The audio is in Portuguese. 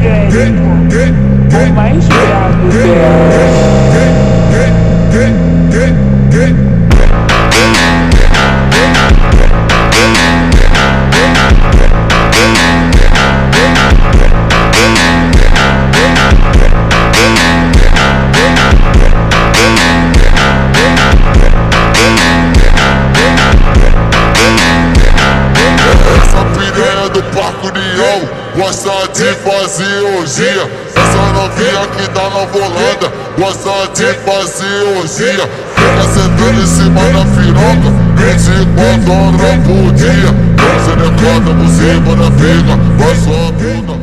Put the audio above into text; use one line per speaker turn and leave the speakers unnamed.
o mais brabo dela.
Gosta de fazer orgia. Essa novinha que tá na volanda gosta de fazer orgia. Fica sentando em cima da piroca 24 horas por dia. Você decota, você manda fica, vai sua bunda.